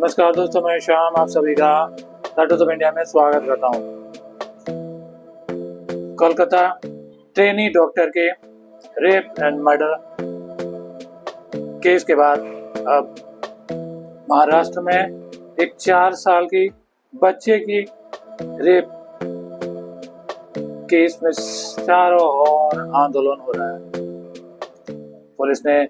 नमस्कार दोस्तों, मैं श्याम आप सभी का टाइम्स ऑफ इंडिया में स्वागत करता हूँ। कोलकाता ट्रेनी डॉक्टर के रेप एंड मर्डर केस के बाद अब महाराष्ट्र में एक 4 साल की बच्चे की रेप केस में चारों ओर आंदोलन हो रहा है। पुलिस ने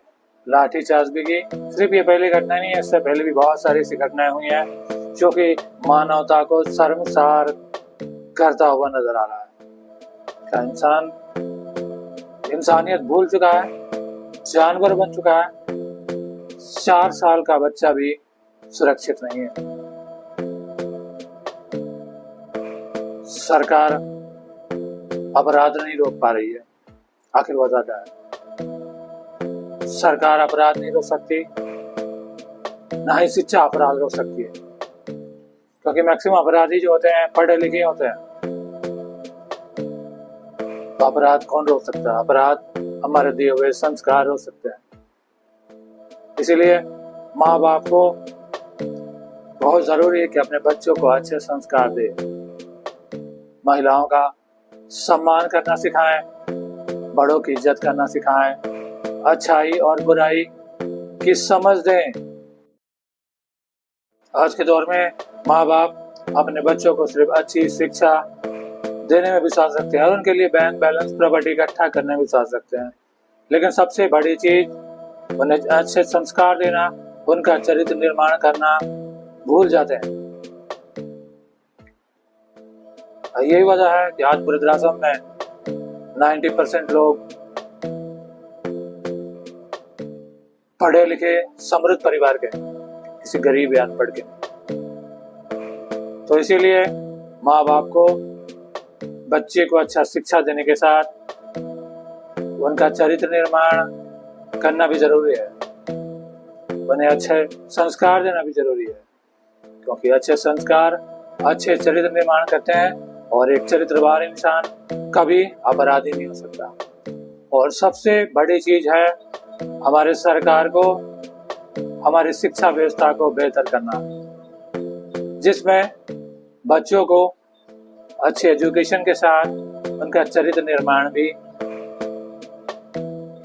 लाठीचार्ज भी की। सिर्फ ये पहली घटना नहीं है, इससे पहले भी बहुत सारी ऐसी घटनाएं हुई हैं जो कि मानवता को शर्मसार करता हुआ नजर आ रहा है। क्या इंसान इंसानियत भूल चुका है, जानवर बन चुका है? 4 साल का बच्चा भी सुरक्षित नहीं है। सरकार अपराध नहीं रोक पा रही है। आखिर वजह क्या है? सरकार अपराध नहीं रोक सकती, ना ही शिक्षा अपराध रोक सकती है, क्योंकि मैक्सिमम अपराधी जो होते हैं पढ़े लिखे होते हैं। तो अपराध कौन रोक सकता है? अपराध हमारे दिए हुए संस्कार रोक सकते हैं। इसीलिए माँ बाप को बहुत जरूरी है कि अपने बच्चों को अच्छे संस्कार दे, महिलाओं का सम्मान करना सिखाएं, बड़ों की इज्जत करना सिखाएं, अच्छाई और बुराई की समझ दें। आज के दौर में माँ बाप अपने बच्चों को सिर्फ अच्छी शिक्षा देने में विश्वास रखते हैं और उनके लिए बैंक बैलेंस प्रॉपर्टी इकट्ठा करने में विश्वास रखते हैं, लेकिन सबसे बड़ी चीज उन्हें अच्छे संस्कार देना, उनका चरित्र निर्माण करना भूल जाते हैं। यही वजह है कि आज वृद्धाश्रम में 90% लोग पढ़े लिखे समृद्ध परिवार के, किसी गरीब या अनपढ़ के। तो इसीलिए माँ बाप को बच्चे को अच्छा शिक्षा देने के साथ उनका चरित्र निर्माण करना भी जरूरी है, उन्हें अच्छे संस्कार देना भी जरूरी है, क्योंकि अच्छे संस्कार अच्छे चरित्र निर्माण करते हैं और एक चरित्रवान इंसान कभी अपराधी नहीं हो सकता। और सबसे बड़ी चीज है हमारे सरकार को हमारी शिक्षा व्यवस्था को बेहतर करना, जिसमें बच्चों को अच्छे एजुकेशन के साथ उनका चरित्र निर्माण भी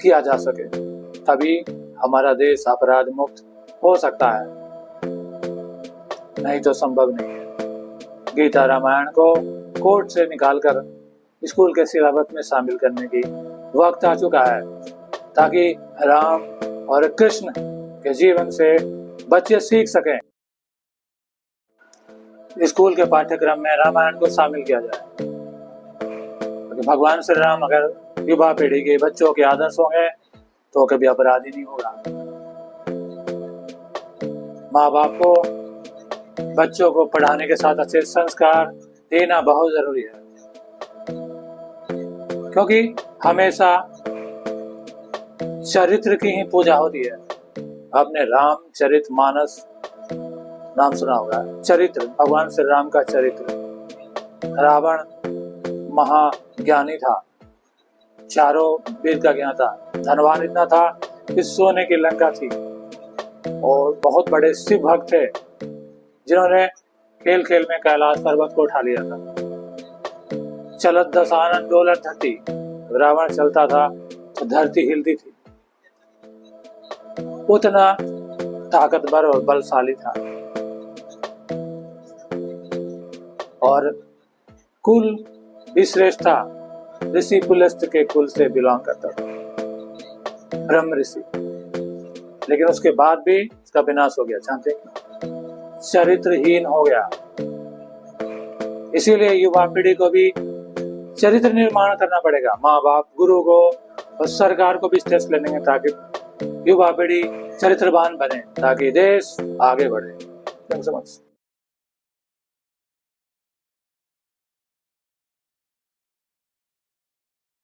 किया जा सके, तभी हमारा देश अपराध मुक्त हो सकता है, नहीं तो संभव नहीं है। गीता रामायण को कोर्ट से निकालकर स्कूल के सिलेबस में शामिल करने की वक्त आ चुका है, ताकि राम और कृष्ण के जीवन से बच्चे सीख सकें। स्कूल के पाठ्यक्रम में रामायण को शामिल किया जाए, क्योंकि भगवान श्री राम अगर युवा पीढ़ी के बच्चों के आदर्श होंगे तो कभी अपराधी नहीं होगा। माँ बाप को बच्चों को पढ़ाने के साथ अच्छे संस्कार देना बहुत जरूरी है, क्योंकि हमेशा चरित्र की ही पूजा होती है। आपने रामचरित मानस नाम सुना होगा। चरित्र, भगवान श्री राम का चरित्र। रावण महाज्ञानी था, चारों वेद का ज्ञान था, धनवान इतना था कि सोने की लंका थी, और बहुत बड़े शिव भक्त थे जिन्होंने खेल खेल में कैलाश पर्वत को उठा लिया था। चलत दशानन डोलत धरती, रावण चलता था तो धरती हिलती थी, उतना ताकतवर और बलशाली था। और कुल भी श्रेष्ठ था, ऋषि पुलस्त्य के कुल से बिलोंग करता था, ब्रह्म ऋषि। लेकिन उसके बाद भी इसका विनाश हो गया। जानते हैं, चरित्रहीन हो गया। इसीलिए युवा पीढ़ी को भी चरित्र निर्माण करना पड़ेगा। माँ बाप, गुरु को और सरकार को भी स्टेप्स लेने हैं, ताकि युवा पीढ़ी चरित्रवान बने, ताकि देश आगे बढ़े। Thanks so much.